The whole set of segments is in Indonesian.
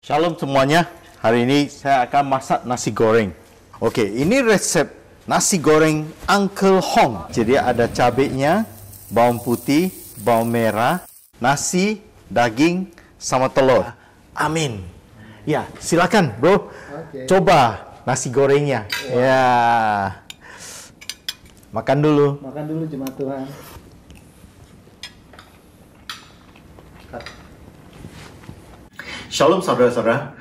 Shalom semuanya. Hari ini saya akan masak nasi goreng. Oke, ini resep nasi goreng Uncle Hong. Jadi ada cabenya, bawang putih, bawang merah, nasi, daging, sama telur. Amin. Ya, silakan bro. Coba nasi gorengnya. Ya. Makan dulu. Makan dulu jemaat Tuhan. Shalom saudara-saudara.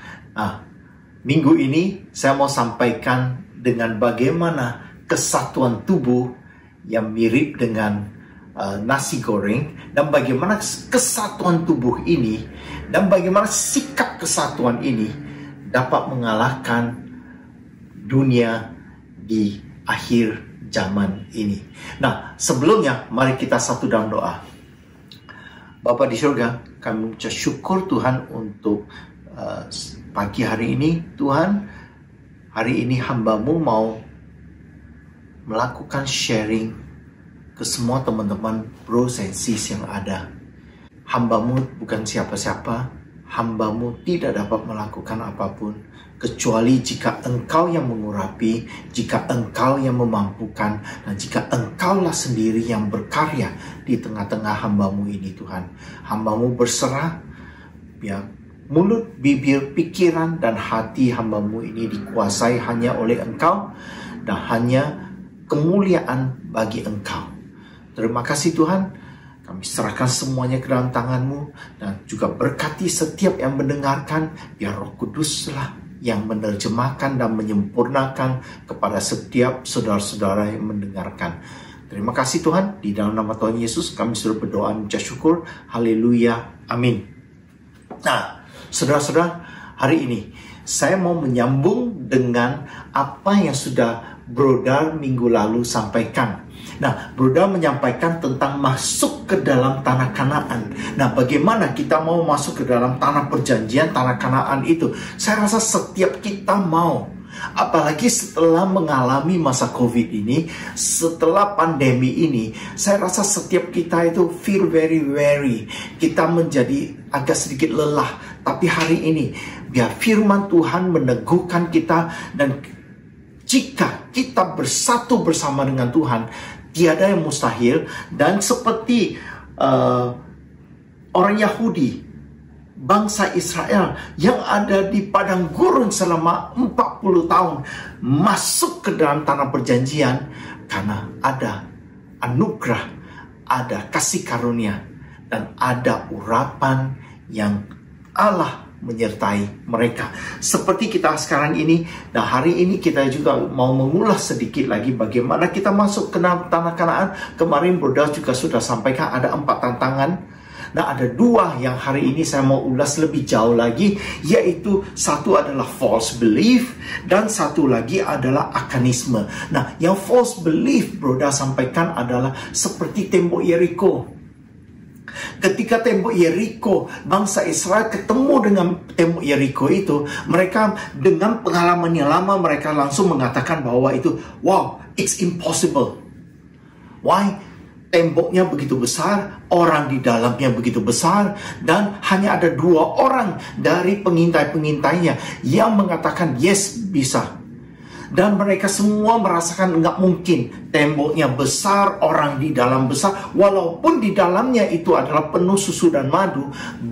Minggu ini saya mau sampaikan dengan bagaimana kesatuan tubuh yang mirip dengan nasi goreng, dan bagaimana kesatuan tubuh ini dan bagaimana sikap kesatuan ini dapat mengalahkan dunia di akhir zaman ini. Nah, sebelumnya mari kita satu dalam doa. Bapa di surga, kami ucap syukur Tuhan untuk pagi hari ini. Tuhan, hari ini hamba-Mu mau melakukan sharing ke semua teman-teman bros and sis yang ada. Hamba-Mu bukan siapa-siapa, hamba-Mu tidak dapat melakukan apapun kecuali jika Engkau yang mengurapi, jika Engkau yang memampukan, dan jika Engkaulah sendiri yang berkarya di tengah-tengah hamba-Mu ini Tuhan. Hamba-Mu berserah, biar mulut, bibir, pikiran, dan hati hamba-Mu ini dikuasai hanya oleh Engkau, dan hanya kemuliaan bagi Engkau. Terima kasih Tuhan, kami serahkan semuanya ke dalam tangan-Mu, dan juga berkati setiap yang mendengarkan, biar Roh Kuduslah yang menerjemahkan dan menyempurnakan kepada setiap saudara-saudara yang mendengarkan. Terima kasih Tuhan, di dalam nama Tuhan Yesus kami sudah berdoa mengucap syukur. Haleluya, amin. Nah, saudara-saudara, hari ini saya mau menyambung dengan apa yang sudah Brodar minggu lalu sampaikan. Nah, Brodar menyampaikan tentang masuk ke dalam tanah Kanaan. Nah, bagaimana kita mau masuk ke dalam tanah perjanjian, tanah Kanaan itu? Saya rasa setiap kita mau. Apalagi setelah mengalami masa COVID ini, setelah pandemi ini, saya rasa setiap kita itu feel very weary. Kita menjadi agak sedikit lelah. Tapi hari ini, biar firman Tuhan meneguhkan kita, dan jika kita bersatu bersama dengan Tuhan, tiada yang mustahil. Dan seperti orang Yahudi, bangsa Israel yang ada di padang gurun selama 40 tahun masuk ke dalam tanah perjanjian karena ada anugerah, ada kasih karunia, dan ada urapan yang Allah menyertai mereka. Seperti kita sekarang ini, dan hari ini kita juga mau mengulas sedikit lagi bagaimana kita masuk ke tanah Kanaan. Kemarin Brodar juga sudah sampaikan ada 4 tantangan. Nah, ada 2 yang hari ini saya mau ulas lebih jauh lagi, yaitu satu adalah false belief dan satu lagi adalah akanisme. Nah, yang false belief Brodar sampaikan adalah seperti tembok Yeriko. Ketika tembok Yeriko, bangsa Israel ketemu dengan tembok Yeriko itu, mereka dengan pengalaman yang lama, mereka langsung mengatakan bahwa itu, wow, it's impossible. Why? Temboknya begitu besar, orang di dalamnya begitu besar, dan hanya ada 2 orang dari pengintai-pengintainya yang mengatakan yes, bisa. Dan mereka semua merasakan nggak mungkin. Temboknya besar, orang di dalam besar, walaupun di dalamnya itu adalah penuh susu dan madu,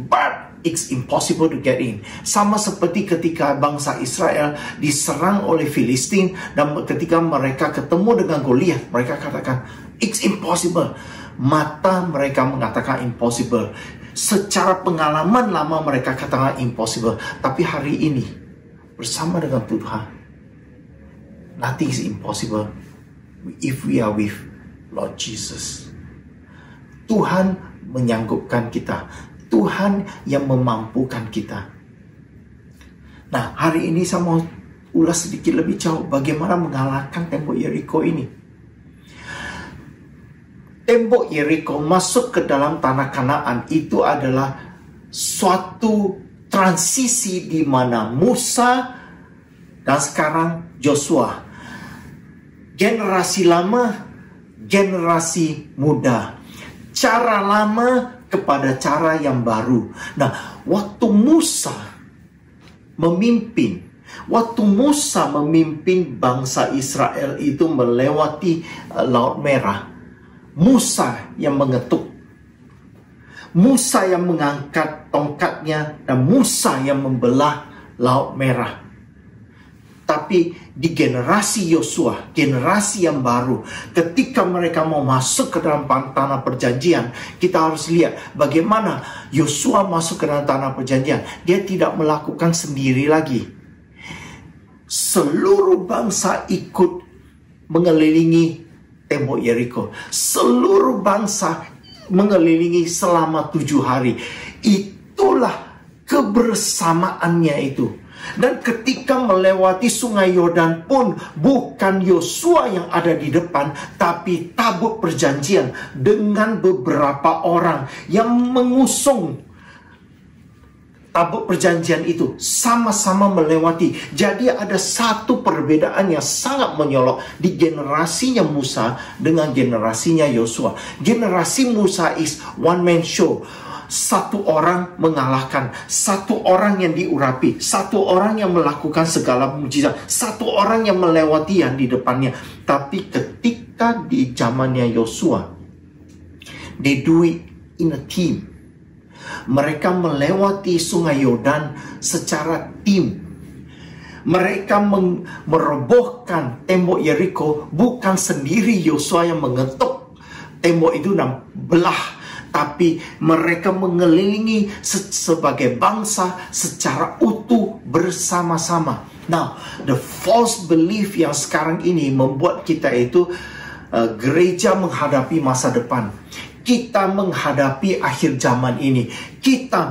but it's impossible to get in. Sama seperti ketika bangsa Israel diserang oleh Filistin, dan ketika mereka ketemu dengan Goliat, mereka katakan it's impossible. Mata mereka mengatakan impossible. Secara pengalaman lama mereka katakan impossible. Tapi hari ini bersama dengan Tuhan, nothing is impossible if we are with Lord Jesus. Tuhan menyanggupkan kita. Tuhan yang memampukan kita. Nah, hari ini saya mau ulas sedikit lebih jauh bagaimana mengalahkan tembok Yeriko ini. Tembok Yeriko masuk ke dalam tanah Kanaan itu adalah suatu transisi di mana Musa dan sekarang Joshua, generasi lama, generasi muda, cara lama kepada cara yang baru. Nah, waktu Musa memimpin. Waktu Musa memimpin bangsa Israel itu melewati Laut Merah, Musa yang mengetuk, Musa yang mengangkat tongkatnya, dan Musa yang membelah Laut Merah. Tapi di generasi Yosua, generasi yang baru, ketika mereka mau masuk ke dalam tanah perjanjian, kita harus lihat bagaimana Yosua masuk ke dalam tanah perjanjian. Dia tidak melakukan sendiri lagi. Seluruh bangsa ikut mengelilingi tembok Yeriko. Seluruh bangsa mengelilingi selama 7 hari. Itulah kebersamaannya itu. Dan ketika melewati sungai Yordan pun bukan Yosua yang ada di depan, tapi tabut perjanjian dengan beberapa orang yang mengusung tabut perjanjian itu, sama-sama melewati. Jadi ada satu perbedaan yang sangat menyolok di generasinya Musa dengan generasinya Yosua. Generasi Musa is one man show. Satu orang mengalahkan, satu orang yang diurapi, satu orang yang melakukan segala mujizat, satu orang yang melewati yang di depannya. Tapi ketika di zamannya Yosua, they do it in a team. Mereka melewati sungai Yordan secara tim. Mereka merobohkan tembok Yeriko bukan sendiri Yosua yang mengetuk tembok itu dan belah, tapi mereka mengelilingi sebagai bangsa secara utuh bersama-sama. Now, the false belief yang sekarang ini membuat kita itu gereja menghadapi masa depan. Kita menghadapi akhir zaman ini. Kita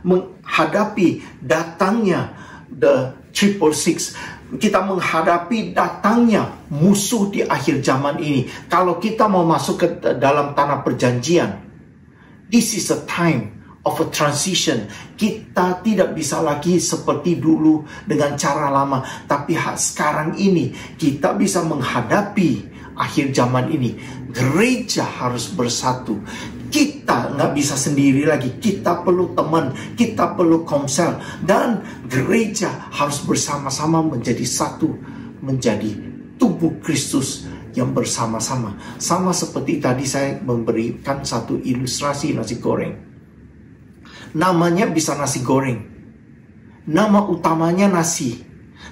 menghadapi datangnya the 666. Kita menghadapi datangnya musuh di akhir zaman ini. Kalau kita mau masuk ke dalam tanah perjanjian, this is a time of a transition. Kita tidak bisa lagi seperti dulu dengan cara lama. Tapi sekarang ini kita bisa menghadapi akhir zaman ini. Gereja harus bersatu. Kita nggak bisa sendiri lagi. Kita perlu teman, kita perlu komsel, dan gereja harus bersama-sama menjadi satu, menjadi tubuh Kristus yang bersama-sama. Sama seperti tadi saya memberikan satu ilustrasi nasi goreng. Namanya bisa nasi goreng, nama utamanya nasi.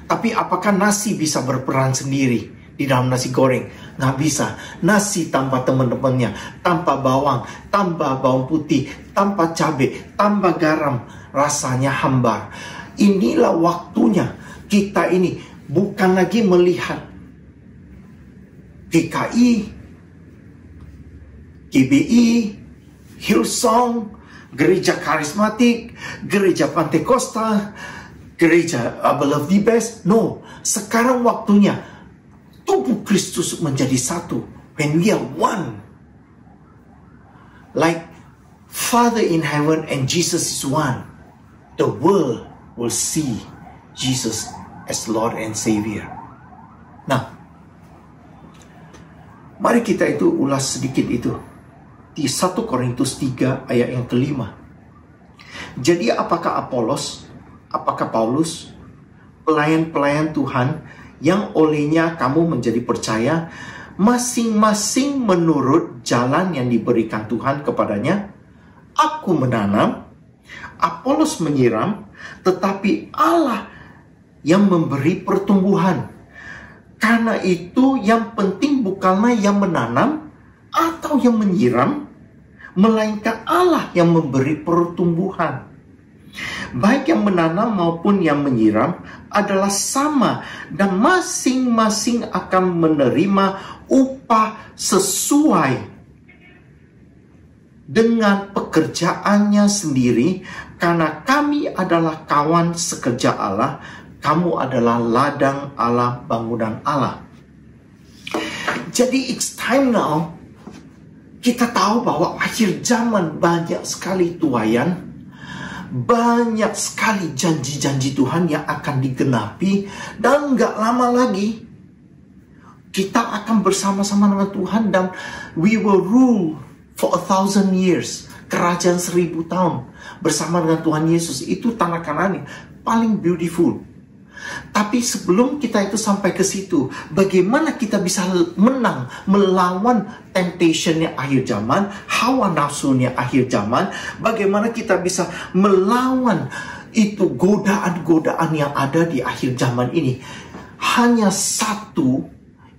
Tapi apakah nasi bisa berperan sendiri di dalam nasi goreng? Nggak bisa. Nasi tanpa teman-temannya, tanpa bawang, tanpa bawang putih, tanpa cabai, tanpa garam, rasanya hambar. Inilah waktunya kita ini bukan lagi melihat GKI, GBI, Hillsong, gereja karismatik, gereja Pantekosta, gereja Beloved the Best. No, sekarang waktunya tubuh Kristus menjadi satu. When we are one, like Father in heaven and Jesus is one, the world will see Jesus as Lord and Savior. Nah, mari kita itu ulas sedikit itu di 1 Korintus 3 ayat yang ke-5. Jadi apakah Apolos, apakah Paulus, pelayan-pelayan Tuhan yang olehnya kamu menjadi percaya, masing-masing menurut jalan yang diberikan Tuhan kepadanya? Aku menanam, Apolos menyiram, tetapi Allah yang memberi pertumbuhan. Karena itu yang penting bukanlah yang menanam atau yang menyiram, melainkan Allah yang memberi pertumbuhan. Baik yang menanam maupun yang menyiram adalah sama, dan masing-masing akan menerima upah sesuai dengan pekerjaannya sendiri, karena kami adalah kawan sekerja Allah, kamu adalah ladang Allah, bangunan Allah. Jadi it's time now, kita tahu bahwa akhir zaman banyak sekali tuaian, banyak sekali janji-janji Tuhan yang akan digenapi, dan gak lama lagi kita akan bersama-sama dengan Tuhan, dan we will rule for 1,000 years. kerajaan 1000 tahun bersama dengan Tuhan Yesus. Itu tanah Kanaan paling beautiful. Tapi sebelum kita itu sampai ke situ, bagaimana kita bisa menang melawan temptationnya akhir zaman, hawa nafsunya akhir zaman, bagaimana kita bisa melawan itu godaan-godaan yang ada di akhir zaman ini. Hanya satu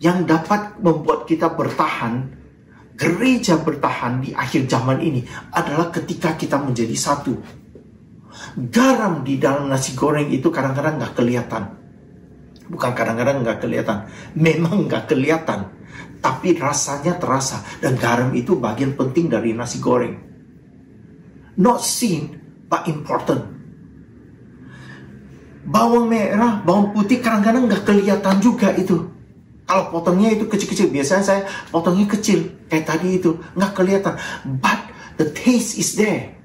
yang dapat membuat kita bertahan, gereja bertahan di akhir zaman ini, adalah ketika kita menjadi satu. Garam di dalam nasi goreng itu kadang-kadang nggak kelihatan. Bukan kadang-kadang nggak kelihatan, memang nggak kelihatan, tapi rasanya terasa. Dan garam itu bagian penting dari nasi goreng. Not seen, but important. Bawang merah, bawang putih kadang-kadang nggak kelihatan juga itu. Kalau potongnya itu kecil-kecil, biasanya saya potongnya kecil, kayak tadi itu, nggak kelihatan. But the taste is there.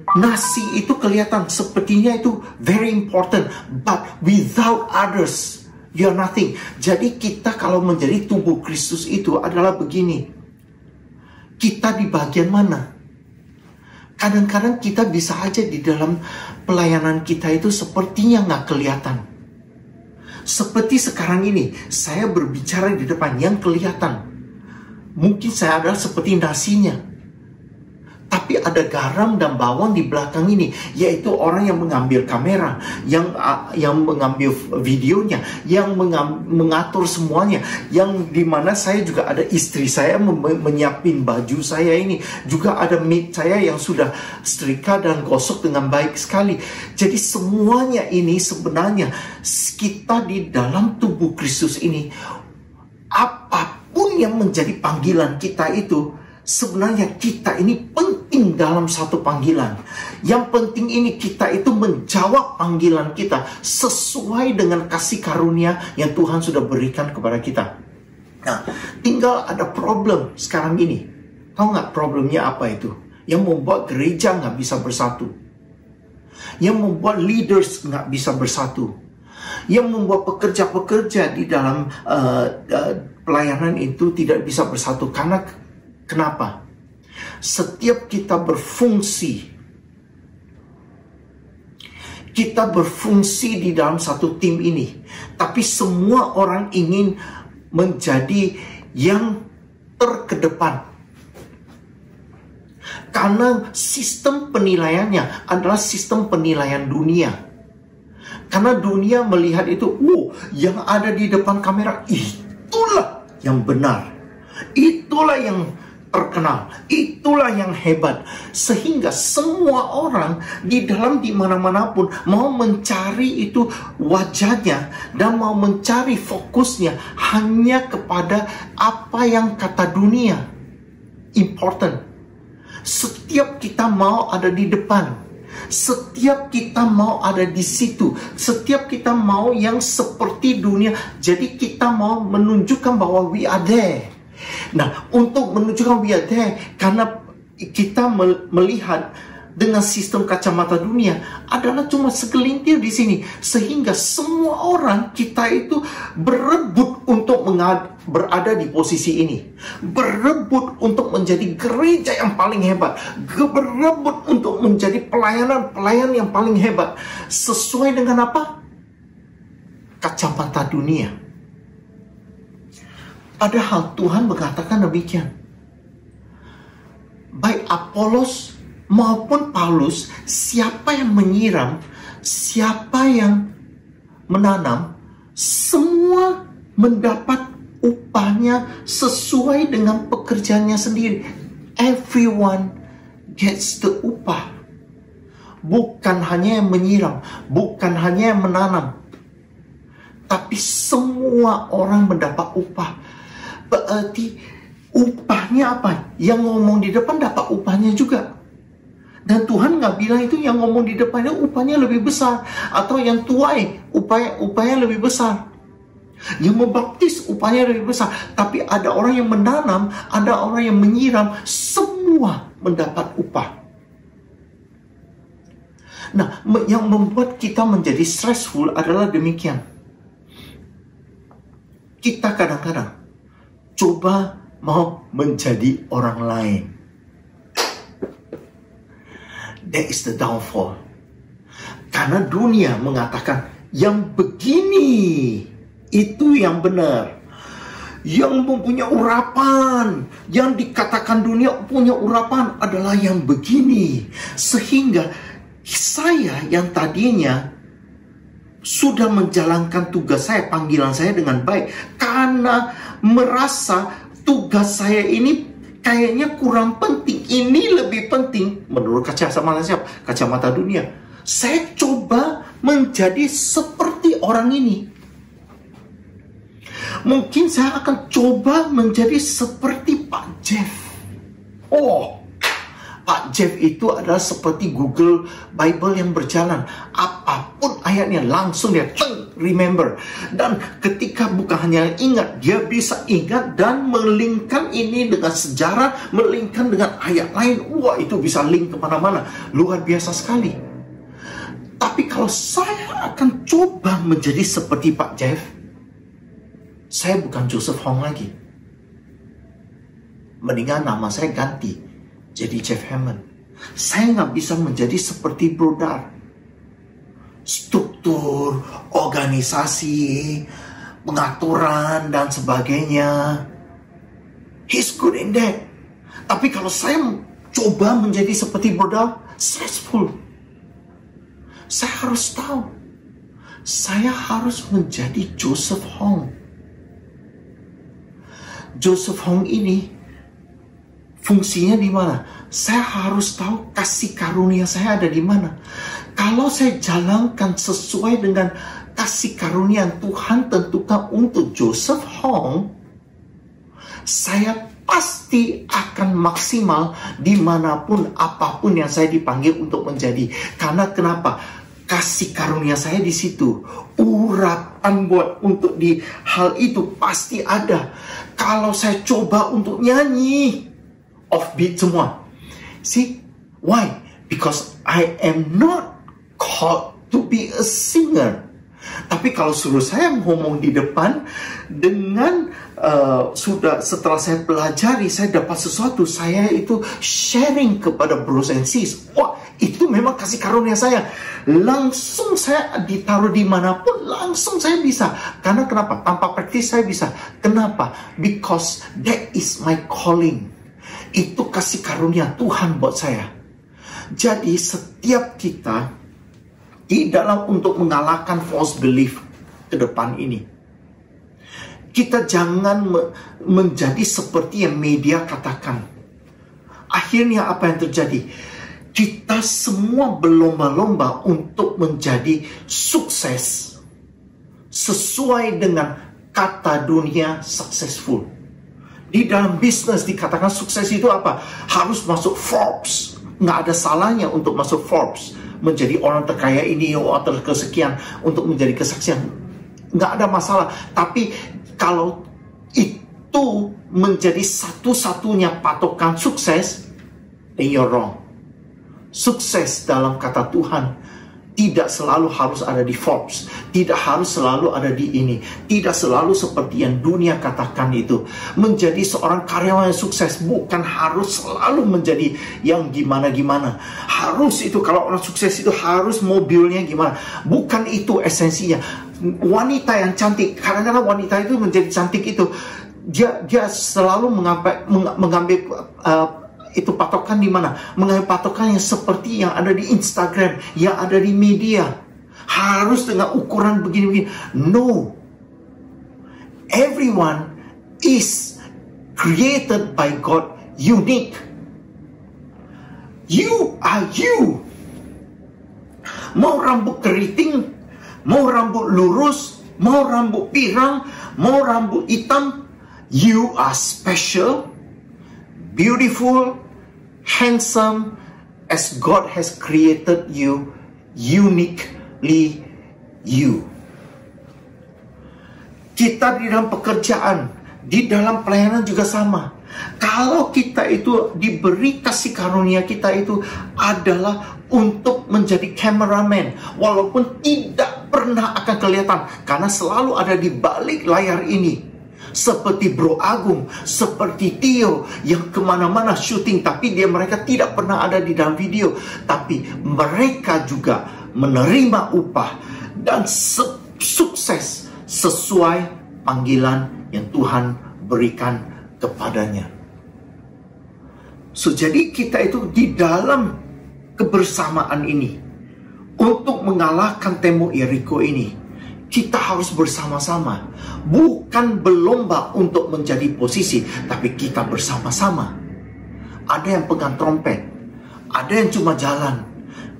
Nasi itu kelihatan, sepertinya itu very important, but without others, you are nothing. Jadi kita kalau menjadi tubuh Kristus itu adalah begini. Kita di bagian mana? Kadang-kadang kita bisa aja di dalam pelayanan kita itu sepertinya nggak kelihatan. Seperti sekarang ini, saya berbicara di depan yang kelihatan. Mungkin saya adalah seperti nasinya. Tapi ada garam dan bawang di belakang ini, yaitu orang yang mengambil kamera, yang mengambil videonya, yang mengatur semuanya, yang dimana saya juga ada istri saya menyiapin baju saya ini, juga ada maid saya yang sudah setrika dan gosok dengan baik sekali. Jadi semuanya ini sebenarnya kita di dalam tubuh Kristus ini, apapun yang menjadi panggilan kita itu, sebenarnya kita ini penting dalam satu panggilan. Yang penting ini kita itu menjawab panggilan kita sesuai dengan kasih karunia yang Tuhan sudah berikan kepada kita. Nah, tinggal ada problem sekarang ini. Tahu nggak problemnya apa itu? Yang membuat gereja nggak bisa bersatu. Yang membuat leaders nggak bisa bersatu. Yang membuat pekerja-pekerja di dalam pelayanan itu tidak bisa bersatu. Kenapa? Setiap kita berfungsi di dalam satu tim ini, tapi semua orang ingin menjadi yang terkedepan. Karena sistem penilaiannya adalah sistem penilaian dunia. Karena dunia melihat itu, yang ada di depan kamera itulah yang benar. Itulah yang terkenal, itulah yang hebat, sehingga semua orang di dalam dimana-manapun mau mencari itu wajahnya dan mau mencari fokusnya hanya kepada apa yang kata dunia important. Setiap kita mau ada di depan, setiap kita mau ada di situ, setiap kita mau yang seperti dunia. Jadi kita mau menunjukkan bahwa we are there. Nah, untuk menunjukkan we are there, karena kita melihat dengan sistem kacamata dunia adalah cuma segelintir di sini, sehingga semua orang kita itu berebut untuk berada di posisi ini, berebut untuk menjadi gereja yang paling hebat, berebut untuk menjadi pelayan yang paling hebat, sesuai dengan apa? Kacamata dunia. Padahal Tuhan mengatakan demikian. Baik Apolos maupun Paulus, siapa yang menyiram, siapa yang menanam, semua mendapat upahnya sesuai dengan pekerjaannya sendiri. Everyone gets the upah. Bukan hanya yang menyiram, bukan hanya yang menanam, tapi semua orang mendapat upah. Berarti upahnya apa? Yang ngomong di depan dapat upahnya juga. Dan Tuhan nggak bilang itu yang ngomong di depannya upahnya lebih besar, atau yang tuai upahnya lebih besar, yang membaptis upahnya lebih besar. Tapi ada orang yang menanam, ada orang yang menyiram, semua mendapat upah. Nah, yang membuat kita menjadi stressful adalah demikian. Kita kadang-kadang coba mau menjadi orang lain. That is the downfall. Karena dunia mengatakan yang begini itu yang benar. Yang mempunyai urapan, yang dikatakan dunia punya urapan adalah yang begini. Sehingga saya yang tadinya sudah menjalankan tugas saya, panggilan saya dengan baik, karena merasa tugas saya ini kayaknya kurang penting, ini lebih penting menurut kacamata dunia. Saya coba menjadi seperti orang ini. Mungkin saya akan coba menjadi seperti Pak Jeff. Oh, Pak Jeff itu adalah seperti Google Bible yang berjalan. Apapun ayatnya langsung dia remember. Dan ketika bukan hanya ingat, dia bisa ingat dan melingkan ini dengan sejarah, melingkan dengan ayat lain. Wah, itu bisa link kemana-mana. Luar biasa sekali. Tapi kalau saya akan coba menjadi seperti Pak Jeff, saya bukan Joseph Hong lagi. Mendingan nama saya ganti jadi Jeff Hammond. Saya nggak bisa menjadi seperti Bro Dar. Struktur, organisasi, pengaturan, dan sebagainya. He's good in that. Tapi kalau saya coba menjadi seperti Bro Dar, stressful. Saya harus tahu. Saya harus menjadi Joseph Hong. Joseph Hong ini fungsinya di mana? Saya harus tahu kasih karunia saya ada di mana. Kalau saya jalankan sesuai dengan kasih karunia yang Tuhan tentukan untuk Joseph Hong, saya pasti akan maksimal dimanapun apapun yang saya dipanggil untuk menjadi. Karena kenapa? Kasih karunia saya di situ. Urapan buat untuk di hal itu pasti ada. Kalau saya coba untuk nyanyi offbeat semua. See? Why? Because I am not called to be a singer. Tapi kalau suruh saya ngomong di depan dengan setelah saya pelajari, saya dapat sesuatu, saya itu sharing kepada bros and sis. Wah, itu memang kasih karunia saya. Langsung saya ditaruh dimanapun, langsung saya bisa. Karena kenapa? Tanpa praktis saya bisa. Kenapa? Because that is my calling. Itu kasih karunia Tuhan buat saya. Jadi setiap kita di dalam untuk mengalahkan false belief ke depan ini, kita jangan menjadi seperti yang media katakan. Akhirnya apa yang terjadi? Kita semua berlomba-lomba untuk menjadi sukses sesuai dengan kata dunia successful. Di dalam bisnis dikatakan sukses itu apa? Harus masuk Forbes. Nggak ada salahnya untuk masuk Forbes, menjadi orang terkaya ini, atau kesekian, untuk menjadi kesaksian. Nggak ada masalah. Tapi kalau itu menjadi satu-satunya patokan sukses, then you're wrong. Sukses dalam kata Tuhan tidak selalu harus ada di Forbes, tidak harus selalu ada di ini, tidak selalu seperti yang dunia katakan itu. Menjadi seorang karyawan yang sukses bukan harus selalu menjadi yang gimana-gimana. Harus itu, kalau orang sukses itu harus mobilnya gimana. Bukan itu esensinya. Wanita yang cantik, kadang-kadang wanita itu menjadi cantik itu, dia selalu mengambil itu patokan di mana? Mengambil patokan yang seperti yang ada di Instagram, yang ada di media. Harus dengan ukuran begini-begini. No. Everyone is created by God unique. You are you. Mau rambut keriting, mau rambut lurus, mau rambut pirang, mau rambut hitam, you are special, beautiful, handsome, as God has created you, uniquely you. Kita di dalam pekerjaan, di dalam pelayanan juga sama. Kalau kita itu diberi kasih karunia, kita itu adalah untuk menjadi cameraman, walaupun tidak pernah akan kelihatan, karena selalu ada di balik layar ini. seperti Bro Agung, seperti Tio yang kemana-mana syuting, tapi mereka tidak pernah ada di dalam video, tapi mereka juga menerima upah dan sukses sesuai panggilan yang Tuhan berikan kepadanya. So, jadi kita itu di dalam kebersamaan ini, untuk mengalahkan tembok Yeriko ini, kita harus bersama-sama. Bukan berlomba untuk menjadi posisi, tapi kita bersama-sama. Ada yang pegang trompet, ada yang cuma jalan,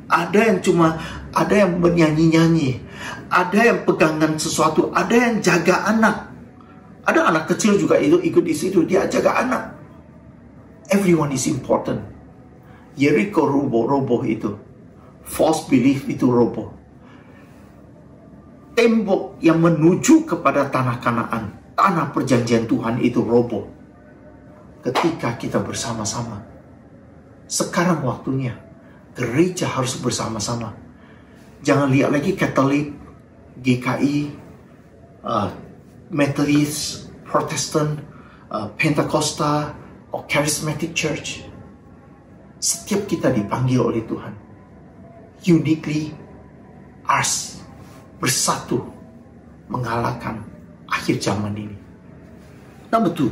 ada yang bernyanyi-nyanyi, ada yang pegangan sesuatu, ada yang jaga anak. Ada anak kecil juga itu ikut di situ, dia jaga anak. Everyone is important. Yeriko roboh itu. False belief itu roboh. Tembok yang menuju kepada tanah Kanaan, tanah perjanjian Tuhan itu roboh. Ketika kita bersama-sama. Sekarang waktunya. Gereja harus bersama-sama. Jangan lihat lagi Katolik, GKI, Methodist, Protestant, Pentecostal, or Charismatic Church. Setiap kita dipanggil oleh Tuhan. Uniquely ours. Bersatu. Mengalahkan akhir zaman ini. Number 2.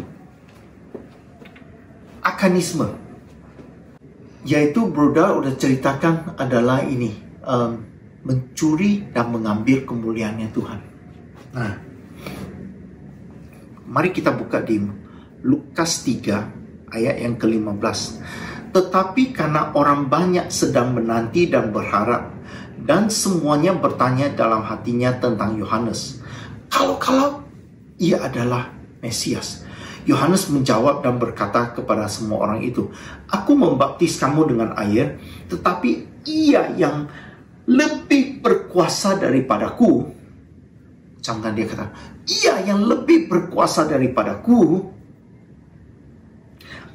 Akanisme. Yaitu Broda udah ceritakan adalah ini. Mencuri dan mengambil kemuliaannya Tuhan. Nah. Mari kita buka di Lukas 3 ayat yang ke-15. Tetapi karena orang banyak sedang menanti dan berharap, dan semuanya bertanya dalam hatinya tentang Yohanes, kalau ia adalah Mesias. Yohanes menjawab dan berkata kepada semua orang itu, aku membaptis kamu dengan air, tetapi ia yang lebih berkuasa daripadaku. Jangan dia kata, ia yang lebih berkuasa daripadaku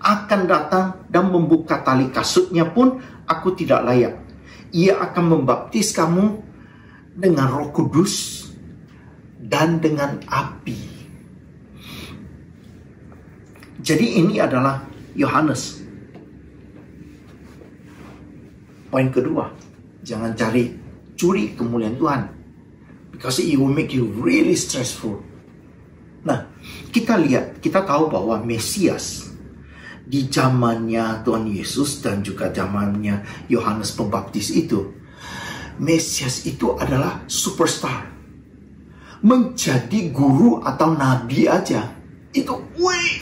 akan datang dan membuka tali kasutnya pun aku tidak layak. Ia akan membaptis kamu dengan Roh Kudus dan dengan api. Jadi ini adalah Yohanes. Poin kedua, jangan curi kemuliaan Tuhan, because it will make you really stressful. Nah, kita tahu bahwa Mesias di zamannya Tuhan Yesus dan juga zamannya Yohanes Pembaptis itu, Mesias itu adalah superstar. Menjadi guru atau nabi aja itu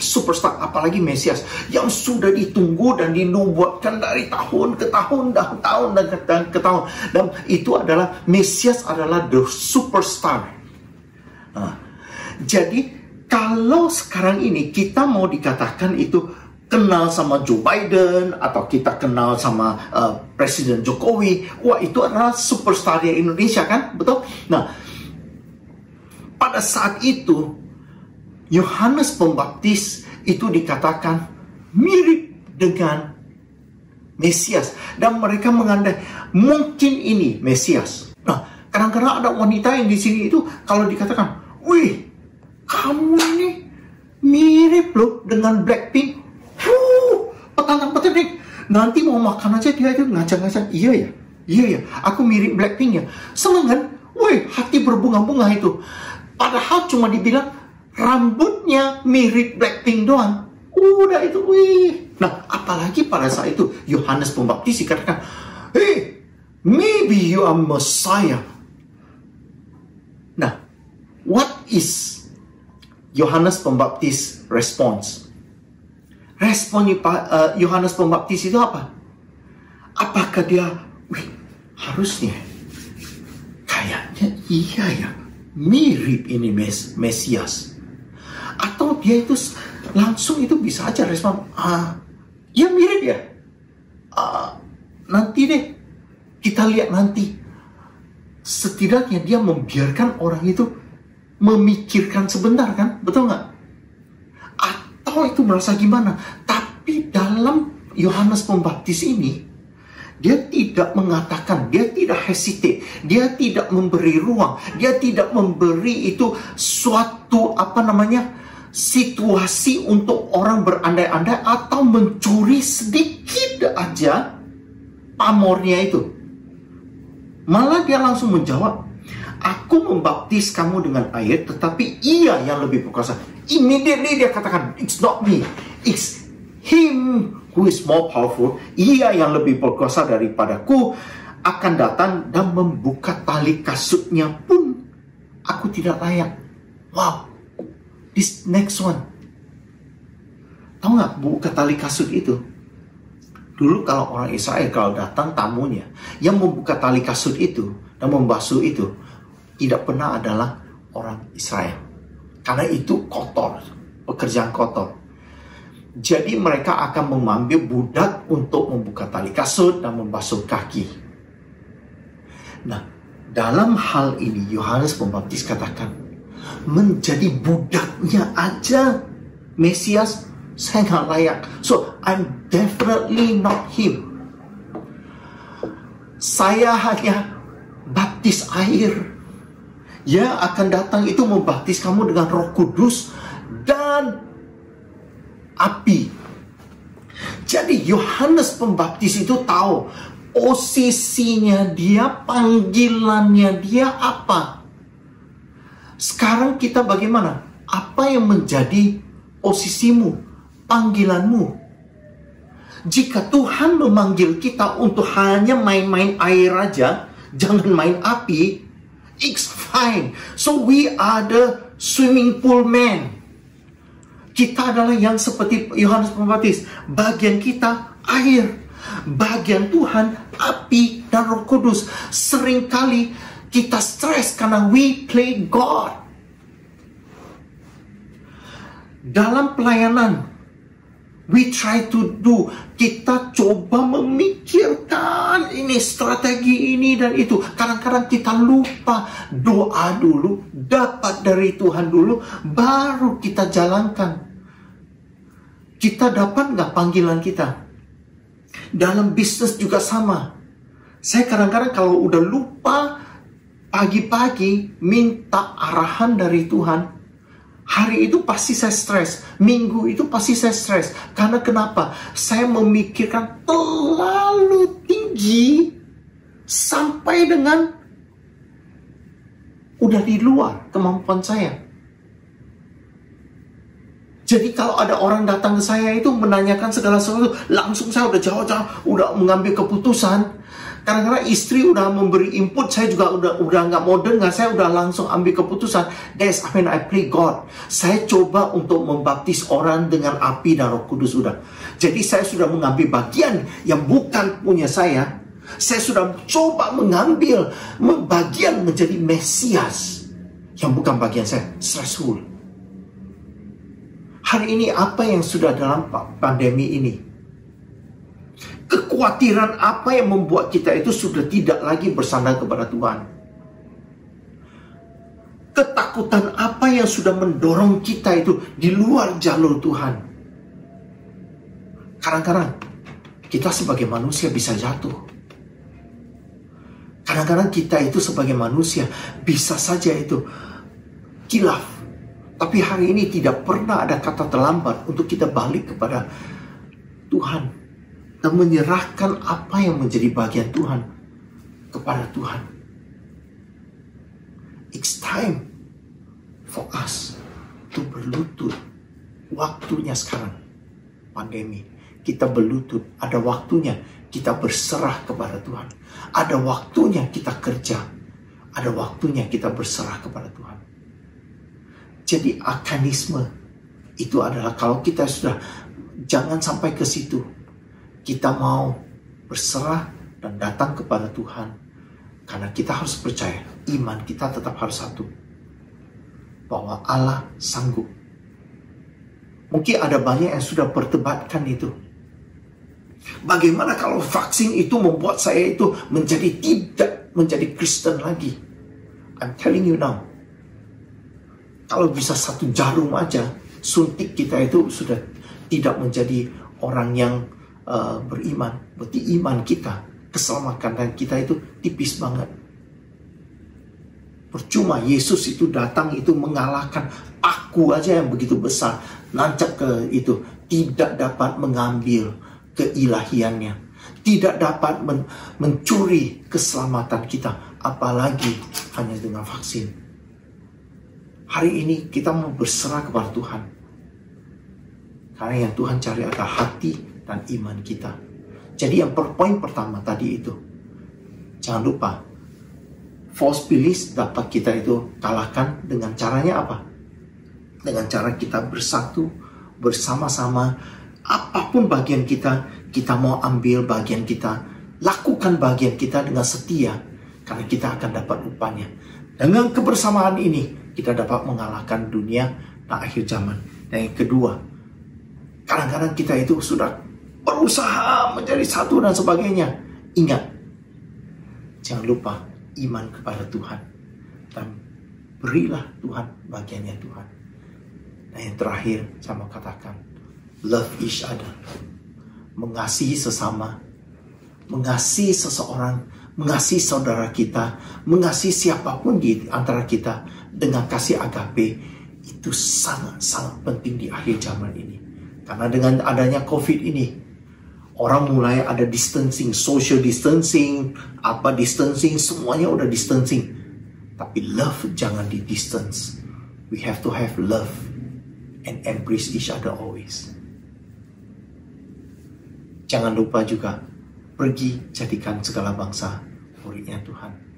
superstar, apalagi Mesias yang sudah ditunggu dan dinubuatkan dari tahun ke tahun dan tahun ke tahun. Dan itu adalah Mesias adalah the superstar. Nah, jadi kalau sekarang ini kita mau dikatakan itu kenal sama Joe Biden atau kita kenal sama Presiden Jokowi, wah itu adalah superstar di Indonesia kan, betul? Nah, pada saat itu Yohanes Pembaptis itu dikatakan mirip dengan Mesias dan mereka mengandai mungkin ini Mesias. Nah, kadang-kadang ada wanita yang di sini itu kalau dikatakan, wih, kamu ini mirip loh dengan Blackpink. Petang-petang nanti mau makan aja dia itu ngajak-ngajak, iya ya, aku mirip Blackpink ya. Seneng kan? Wih, hati berbunga-bunga itu. Padahal cuma dibilang rambutnya mirip Blackpink doang. Udah itu, wih. Nah, apalagi pada saat itu Yohanes Pembaptis dikatakan, hey, maybe you are Messiah. Nah, what is Yohanes Pembaptis response? Respon Yohanes Pembaptis itu apa? Apakah dia, wih, harusnya, kayaknya iya ya, mirip ini Mesias. Atau dia itu langsung itu bisa aja respon, ya mirip ya. Nanti deh, kita lihat nanti. Setidaknya dia membiarkan orang itu memikirkan sebentar kan, betul nggak? Atau itu merasa gimana? Tapi dalam Yohanes Pembaptis ini, dia tidak mengatakan, dia tidak hesitate, dia tidak memberi ruang, dia tidak memberi itu suatu situasi untuk orang berandai-andai atau mencuri sedikit aja pamornya itu. Malah dia langsung menjawab, aku membaptis kamu dengan air, tetapi ia yang lebih berkuasa. Immediately dia katakan, it's not me, it's him who is more powerful. Ia yang lebih berkuasa daripadaku akan datang dan membuka tali kasutnya pun aku tidak layak. Wow, this next one. Tahu nggak buka tali kasut itu? Dulu kalau orang Israel kalau datang tamunya, yang membuka tali kasut itu dan membasuh itu tidak pernah adalah orang Israel. Karena itu kotor, pekerjaan kotor. Jadi mereka akan mengambil budak untuk membuka tali kasut dan membasuh kaki. Nah, dalam hal ini Yohanes Pembaptis katakan, menjadi budaknya aja Mesias, saya nggak layak. So, I'm definitely not him. Saya hanya baptis air. Ya akan datang itu membaptis kamu dengan Roh Kudus dan api. Jadi Yohanes Pembaptis itu tahu posisinya dia, panggilannya dia apa. Sekarang kita bagaimana? Apa yang menjadi posisimu, panggilanmu? Jika Tuhan memanggil kita untuk hanya main-main air aja, jangan main api, it's fine. So we are the swimming pool man. Kita adalah yang seperti Yohanes Pembaptis. Bagian kita air, bagian Tuhan api dan Roh Kudus. Seringkali kita stres karena we play God. Dalam pelayanan, we try to do, kita coba memikirkan ini strategi ini dan itu. Kadang-kadang kita lupa doa dulu, dapat dari Tuhan dulu, baru kita jalankan. Kita dapat nggak panggilan kita? Dalam bisnis juga sama. Saya kadang-kadang kalau udah lupa pagi-pagi minta arahan dari Tuhan, hari itu pasti saya stres. Minggu itu pasti saya stres. Karena kenapa? Saya memikirkan terlalu tinggi sampai dengan udah di luar kemampuan saya. Jadi kalau ada orang datang ke saya itu menanyakan segala sesuatu, langsung saya udah jawab, udah mengambil keputusan. Kadang-kadang istri udah memberi input, saya juga udah nggak mau dengar, saya udah langsung ambil keputusan. That's when I play God. Saya coba untuk membaptis orang dengan api dan Roh Kudus udah. Jadi saya sudah mengambil bagian yang bukan punya saya. Saya sudah coba mengambil bagian menjadi Mesias yang bukan bagian saya. Stressful. Hari ini apa yang sudah dalam pandemi ini? Kekhawatiran apa yang membuat kita itu sudah tidak lagi bersandar kepada Tuhan? Ketakutan apa yang sudah mendorong kita itu di luar jalur Tuhan? Kadang-kadang kita sebagai manusia bisa jatuh. Kadang-kadang kita itu sebagai manusia bisa saja itu kilaf. Tapi hari ini tidak pernah ada kata terlambat untuk kita balik kepada Tuhan dan menyerahkan apa yang menjadi bagian Tuhan kepada Tuhan. It's time for us to berlutut. Waktunya sekarang, pandemi. Kita berlutut, ada waktunya kita berserah kepada Tuhan. Ada waktunya kita kerja, ada waktunya kita berserah kepada Tuhan. Jadi akanisme itu adalah kalau kita sudah, jangan sampai ke situ. Kita mau berserah dan datang kepada Tuhan. Karena kita harus percaya, iman kita tetap harus satu. Bahwa Allah sanggup. Mungkin ada banyak yang sudah perdebatkan itu. Bagaimana kalau vaksin itu membuat saya itu tidak menjadi Kristen lagi? I'm telling you now. Kalau bisa satu jarum aja, suntik kita itu sudah tidak menjadi orang yang beriman. Berarti iman kita, keselamatan kita itu tipis banget. Percuma Yesus itu datang itu mengalahkan aku aja yang begitu besar. Nancap ke itu. Tidak dapat mengambil keilahiannya. Tidak dapat mencuri keselamatan kita. Apalagi hanya dengan vaksin. Hari ini kita mau berserah kepada Tuhan. Karena yang Tuhan cari adalah hati dan iman kita. Jadi yang poin pertama tadi itu. Jangan lupa. False beliefs dapat kita itu kalahkan dengan caranya apa? Dengan cara kita bersatu, bersama-sama. Apapun bagian kita, kita mau ambil bagian kita. Lakukan bagian kita dengan setia. Karena kita akan dapat upahnya. Dengan kebersamaan ini, kita dapat mengalahkan dunia dan akhir zaman. Dan yang kedua, kadang-kadang kita itu sudah berusaha menjadi satu dan sebagainya. Ingat, jangan lupa iman kepada Tuhan. Dan berilah Tuhan bagiannya Tuhan. Dan yang terakhir, saya mau katakan, love each other. Mengasihi sesama, mengasihi seseorang, mengasihi saudara kita, mengasihi siapapun di antara kita dengan kasih agape. Itu sangat-sangat penting di akhir zaman ini. Karena dengan adanya COVID ini, orang mulai ada distancing, social distancing, distancing, semuanya udah distancing. Tapi love jangan di distance. We have to have love and embrace each other always. Jangan lupa juga pergi jadikan segala bangsa muridnya Tuhan.